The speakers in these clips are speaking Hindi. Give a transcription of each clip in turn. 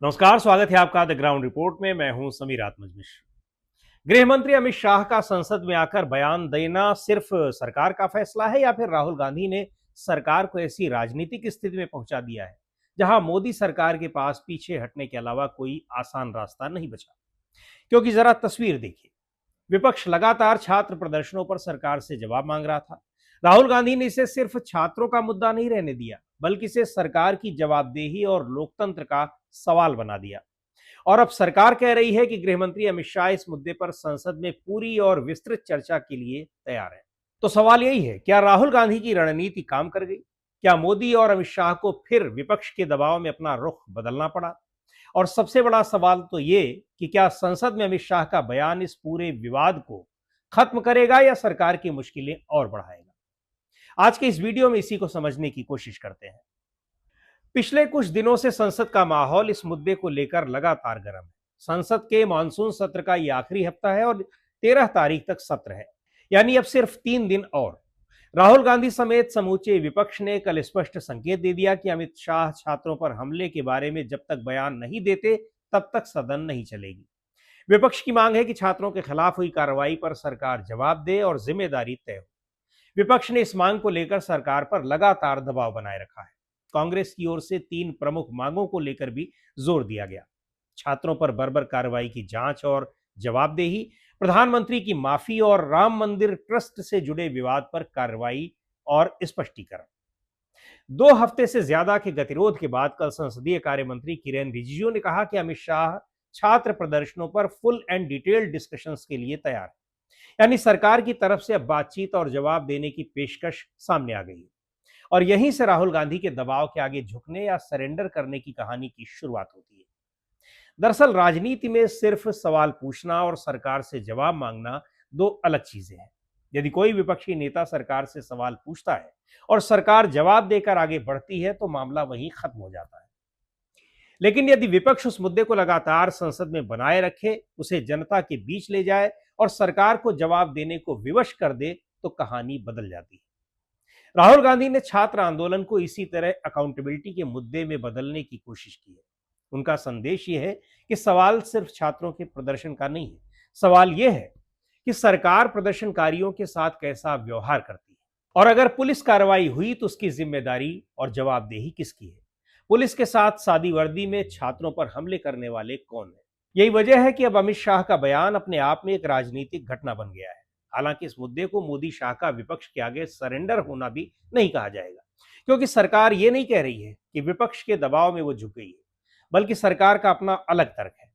नमस्कार, स्वागत है आपका द ग्राउंड रिपोर्ट में। मैं हूं समीर आत्मजमिश्र। गृह मंत्री अमित शाह का संसद में आकर बयान देना सिर्फ सरकार का फैसला है या फिर राहुल गांधी ने सरकार को ऐसी राजनीतिक स्थिति में पहुंचा दिया है जहां मोदी सरकार के पास पीछे हटने के अलावा कोई आसान रास्ता नहीं बचा? क्योंकि जरा तस्वीर देखिए, विपक्ष लगातार छात्र प्रदर्शनों पर सरकार से जवाब मांग रहा था। राहुल गांधी ने इसे सिर्फ छात्रों का मुद्दा नहीं रहने दिया, बल्कि इसे सरकार की जवाबदेही और लोकतंत्र का सवाल बना दिया। और अब सरकार कह रही है कि गृह मंत्री अमित शाह इस मुद्दे पर संसद में पूरी और विस्तृत चर्चा के लिए तैयार है। तो सवाल यही है, क्या राहुल गांधी की रणनीति काम कर गई? क्या मोदी और अमित शाह को फिर विपक्ष के दबाव में अपना रुख बदलना पड़ा? और सबसे बड़ा सवाल तो ये कि क्या संसद में अमित शाह का बयान इस पूरे विवाद को खत्म करेगा या सरकार की मुश्किलें और बढ़ाएगा? आज के इस वीडियो में इसी को समझने की कोशिश करते हैं। पिछले कुछ दिनों से संसद का माहौल इस मुद्दे को लेकर लगातार गर्म है। संसद के मानसून सत्र का यह आखिरी हफ्ता है और 13 तारीख तक सत्र है, यानी अब सिर्फ 3 दिन और। राहुल गांधी समेत समूचे विपक्ष ने कल स्पष्ट संकेत दे दिया कि अमित शाह छात्रों पर हमले के बारे में जब तक बयान नहीं देते तब तक सदन नहीं चलेगी। विपक्ष की मांग है कि छात्रों के खिलाफ हुई कार्रवाई पर सरकार जवाब दे और जिम्मेदारी तय हो। विपक्ष ने इस मांग को लेकर सरकार पर लगातार दबाव बनाए रखा है। कांग्रेस की ओर से 3 प्रमुख मांगों को लेकर भी जोर दिया गया: छात्रों पर बर्बर कार्रवाई की जांच और जवाबदेही, प्रधानमंत्री की माफी और राम मंदिर ट्रस्ट से जुड़े विवाद पर कार्रवाई और स्पष्टीकरण। 2 हफ्ते से ज्यादा के गतिरोध के बाद कल संसदीय कार्य मंत्री किरेन रिजिजू ने कहा कि अमित शाह छात्र प्रदर्शनों पर फुल एंड डिटेल्ड डिस्कशंस के लिए तैयार है। यानी सरकार की तरफ से अब बातचीत और जवाब देने की पेशकश सामने आ गई है। और यहीं से राहुल गांधी के दबाव के आगे झुकने या सरेंडर करने की कहानी की शुरुआत होती है। दरअसल राजनीति में सिर्फ सवाल पूछना और सरकार से जवाब मांगना दो अलग चीजें हैं। यदि कोई विपक्षी नेता सरकार से सवाल पूछता है और सरकार जवाब देकर आगे बढ़ती है तो मामला वहीं खत्म हो जाता है। लेकिन यदि विपक्ष उस मुद्दे को लगातार संसद में बनाए रखे, उसे जनता के बीच ले जाए और सरकार को जवाब देने को विवश कर दे, तो कहानी बदल जाती है। राहुल गांधी ने छात्र आंदोलन को इसी तरह अकाउंटेबिलिटी के मुद्दे में बदलने की कोशिश की है। उनका संदेश यह है कि सवाल सिर्फ छात्रों के प्रदर्शन का नहीं है, सवाल यह है कि सरकार प्रदर्शनकारियों के साथ कैसा व्यवहार करती है, और अगर पुलिस कार्रवाई हुई तो उसकी जिम्मेदारी और जवाबदेही किसकी है। पुलिस के साथ सादी वर्दी में छात्रों पर हमले करने वाले कौन है? यही वजह है कि अब अमित शाह का बयान अपने आप में एक राजनीतिक घटना बन गया है। हालांकि इस मुद्दे को मोदी शाह का विपक्ष के आगे सरेंडर होना भी नहीं कहा जाएगा, क्योंकि सरकार ये नहीं कह रही है कि विपक्ष के दबाव में वो झुक गई है, बल्कि सरकार का अपना अलग तर्क है।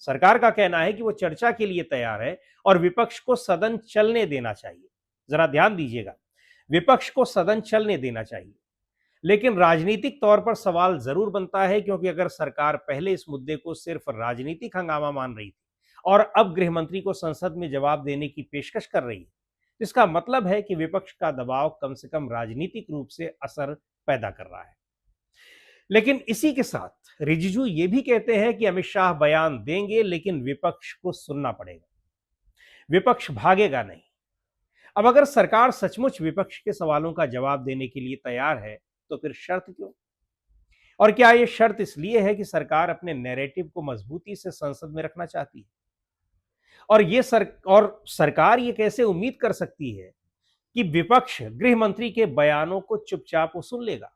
सरकार का कहना है कि वो चर्चा के लिए तैयार है और विपक्ष को सदन चलने देना चाहिए। जरा ध्यान दीजिएगा, विपक्ष को सदन चलने देना चाहिए। लेकिन राजनीतिक तौर पर सवाल जरूर बनता है, क्योंकि अगर सरकार पहले इस मुद्दे को सिर्फ राजनीतिक हंगामा मान रही थी और अब गृह मंत्री को संसद में जवाब देने की पेशकश कर रही है, तो इसका मतलब है कि विपक्ष का दबाव कम से कम राजनीतिक रूप से असर पैदा कर रहा है। लेकिन इसी के साथ रिजिजू ये भी कहते हैं कि अमित शाह बयान देंगे, लेकिन विपक्ष को सुनना पड़ेगा, विपक्ष भागेगा नहीं। अब अगर सरकार सचमुच विपक्ष के सवालों का जवाब देने के लिए तैयार है, तो फिर शर्त क्यों? और क्या यह शर्त इसलिए है कि सरकार अपने नैरेटिव को मजबूती से संसद में रखना चाहती है? और सरकार ये कैसे उम्मीद कर सकती है कि विपक्ष गृह मंत्री के बयानों को चुपचाप वो सुन लेगा?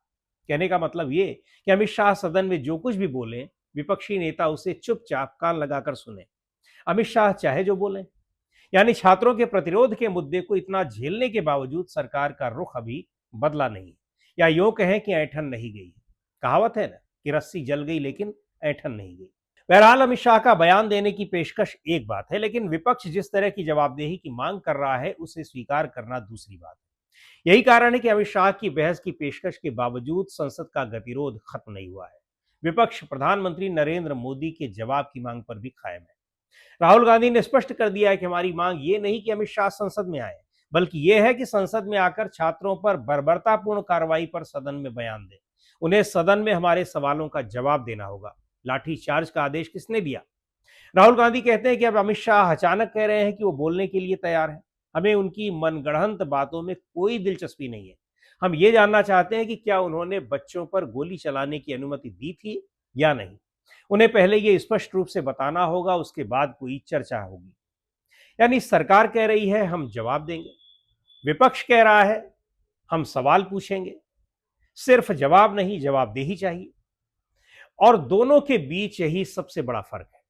कहने का मतलब ये कि अमित शाह सदन में जो कुछ भी बोले, विपक्षी नेता उसे चुपचाप कान लगाकर सुने, अमित शाह चाहे जो बोले। यानी छात्रों के प्रतिरोध के मुद्दे को इतना झेलने के बावजूद सरकार का रुख अभी बदला नहीं, या यूं कहें कि ऐंठन नहीं गई। कहावत है ना कि रस्सी जल गई लेकिन ऐंठन नहीं गई। बहरहाल अमित शाह का बयान देने की पेशकश एक बात है, लेकिन विपक्ष जिस तरह की जवाबदेही की मांग कर रहा है उसे स्वीकार करना दूसरी बात है। यही कारण है कि अमित शाह की बहस की पेशकश के बावजूद संसद का गतिरोध खत्म नहीं हुआ है। विपक्ष प्रधानमंत्री नरेंद्र मोदी के जवाब की मांग पर भी कायम है। राहुल गांधी ने स्पष्ट कर दिया है कि हमारी मांग ये नहीं कि अमित शाह संसद में आए, बल्कि यह है कि संसद में आकर छात्रों पर बर्बरतापूर्ण कार्रवाई पर सदन में बयान दें। उन्हें सदन में हमारे सवालों का जवाब देना होगा। लाठीचार्ज का आदेश किसने दिया? राहुल गांधी कहते हैं कि अब अमित शाह अचानक कह रहे हैं कि वो बोलने के लिए तैयार है। हमें उनकी मनगढ़ंत बातों में कोई दिलचस्पी नहीं है। हम ये जानना चाहते हैं कि क्या उन्होंने बच्चों पर गोली चलाने की अनुमति दी थी या नहीं। उन्हें पहले ये स्पष्ट रूप से बताना होगा, उसके बाद कोई चर्चा होगी। यानी सरकार कह रही है हम जवाब देंगे, विपक्ष कह रहा है हम सवाल पूछेंगे। सिर्फ जवाब नहीं, जवाबदेही चाहिए। और दोनों के बीच यही सबसे बड़ा फर्क है।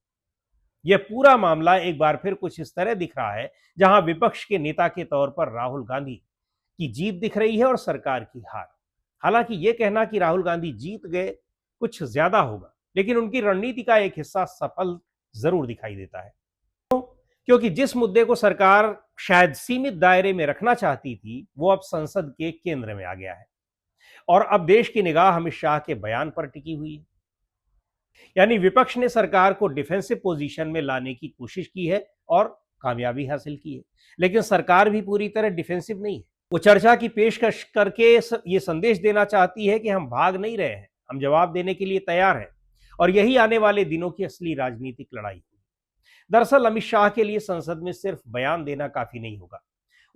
यह पूरा मामला एक बार फिर कुछ इस तरह दिख रहा है जहां विपक्ष के नेता के तौर पर राहुल गांधी की जीत दिख रही है और सरकार की हार। हालांकि यह कहना कि राहुल गांधी जीत गए कुछ ज्यादा होगा, लेकिन उनकी रणनीति का एक हिस्सा सफल जरूर दिखाई देता है। क्योंकि जिस मुद्दे को सरकार शायद सीमित दायरे में रखना चाहती थी, वो अब संसद के केंद्र में आ गया है और अब देश की निगाह अमित शाह के बयान पर टिकी हुई है। यानी विपक्ष ने सरकार को डिफेंसिव पोजीशन में लाने की कोशिश की है और कामयाबी हासिल की है, लेकिन सरकार भी पूरी तरह डिफेंसिव नहीं है। वो चर्चा की पेशकश करके ये संदेश देना चाहती है कि हम भाग नहीं रहे हैं, हम जवाब देने के लिए तैयार हैं और यही आने वाले दिनों की असली राजनीतिक लड़ाई होगी। दरअसल अमित शाह के लिए संसद में सिर्फ बयान देना काफी नहीं होगा,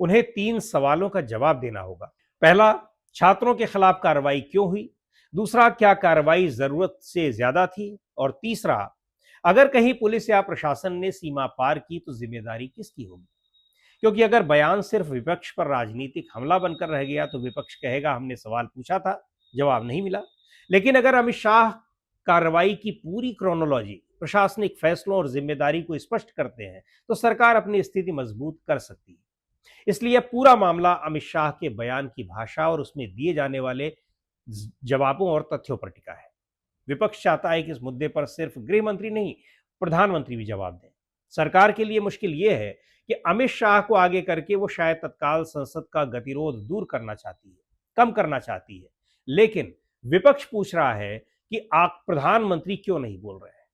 उन्हें 3 सवालों का जवाब देना होगा। पहला, छात्रों के खिलाफ कार्रवाई क्यों हुई? दूसरा, क्या कार्रवाई जरूरत से ज्यादा थी? और तीसरा, अगर कहीं पुलिस या प्रशासन ने सीमा पार की तो जिम्मेदारी किसकी होगी? क्योंकि अगर बयान सिर्फ विपक्ष पर राजनीतिक हमला बनकर रह गया तो विपक्ष कहेगा हमने सवाल पूछा था, जवाब नहीं मिला। लेकिन अगर अमित शाह कार्रवाई की पूरी क्रोनोलॉजी, प्रशासनिक फैसलों और जिम्मेदारी को स्पष्ट करते हैं तो सरकार अपनी स्थिति मजबूत कर सकती है। इसलिए पूरा मामला अमित शाह के बयान की भाषा और उसमें दिए जाने वाले जवाबों और तथ्यों पर टिका है। विपक्ष चाहता है कि इस मुद्दे पर सिर्फ गृह मंत्री नहीं, प्रधानमंत्री भी जवाब दें। सरकार के लिए मुश्किल यह है कि अमित शाह को आगे करके वो शायद तत्काल संसद का गतिरोध दूर करना चाहती है, कम करना चाहती है, लेकिन विपक्ष पूछ रहा है कि आप प्रधानमंत्री क्यों नहीं बोल रहे हैं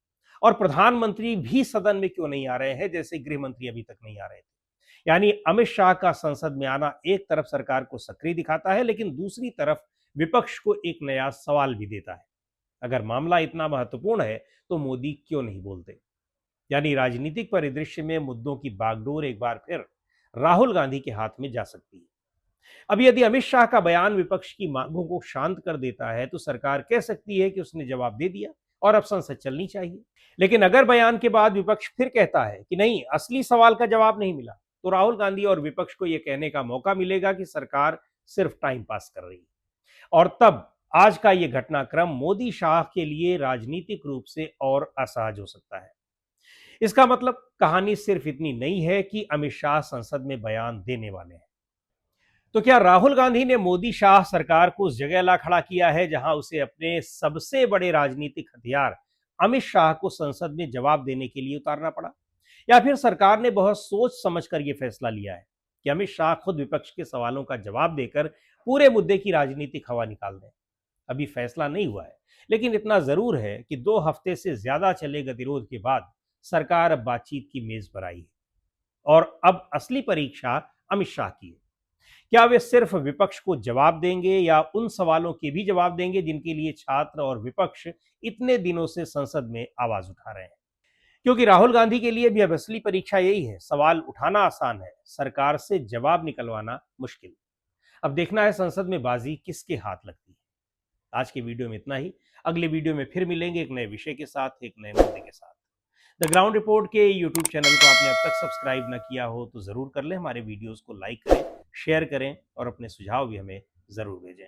और प्रधानमंत्री भी सदन में क्यों नहीं आ रहे हैं, जैसे गृह मंत्री अभी तक नहीं आ रहे थे। यानी अमित शाह का संसद में आना एक तरफ सरकार को सक्रिय दिखाता है, लेकिन दूसरी तरफ विपक्ष को एक नया सवाल भी देता है। अगर मामला इतना महत्वपूर्ण है तो मोदी क्यों नहीं बोलते? यानी राजनीतिक परिदृश्य में मुद्दों की बागडोर एक बार फिर राहुल गांधी के हाथ में जा सकती है। अब यदि अमित शाह का बयान विपक्ष की मांगों को शांत कर देता है तो सरकार कह सकती है कि उसने जवाब दे दिया और अब संसद चलनी चाहिए। लेकिन अगर बयान के बाद विपक्ष फिर कहता है कि नहीं, असली सवाल का जवाब नहीं मिला, तो राहुल गांधी और विपक्ष को यह कहने का मौका मिलेगा कि सरकार सिर्फ टाइम पास कर रही है। और तब आज का यह घटनाक्रम मोदी शाह के लिए राजनीतिक रूप से और असहज हो सकता है। इसका मतलब कहानी सिर्फ इतनी नहीं है कि अमित शाह संसद में बयान देने वाले हैं। तो क्या राहुल गांधी ने मोदी शाह सरकार को उस जगह ला खड़ा किया है जहां उसे अपने सबसे बड़े राजनीतिक हथियार अमित शाह को संसद में जवाब देने के लिए उतारना पड़ा? या फिर सरकार ने बहुत सोच समझकर यह फैसला लिया है कि अमित शाह खुद विपक्ष के सवालों का जवाब देकर पूरे मुद्दे की राजनीतिक हवा निकाल दें? अभी फैसला नहीं हुआ है, लेकिन इतना जरूर है कि 2 हफ्ते से ज्यादा चले गतिरोध के बाद सरकार अब बातचीत की मेज पर आई है और अब असली परीक्षा अमित शाह की है। क्या वे सिर्फ विपक्ष को जवाब देंगे या उन सवालों के भी जवाब देंगे जिनके लिए छात्र और विपक्ष इतने दिनों से संसद में आवाज उठा रहे हैं? क्योंकि राहुल गांधी के लिए भी अब असली परीक्षा यही है। सवाल उठाना आसान है, सरकार से जवाब निकलवाना मुश्किल। अब देखना है संसद में बाजी किसके हाथ लगती है। आज के वीडियो में इतना ही। अगले वीडियो में फिर मिलेंगे एक नए विषय के साथ, एक नए मुद्दे के साथ। द ग्राउंड रिपोर्ट के यूट्यूब चैनल को आपने अब तक सब्सक्राइब न किया हो तो जरूर कर लें। हमारे वीडियोस को लाइक करें, शेयर करें और अपने सुझाव भी हमें जरूर भेजें।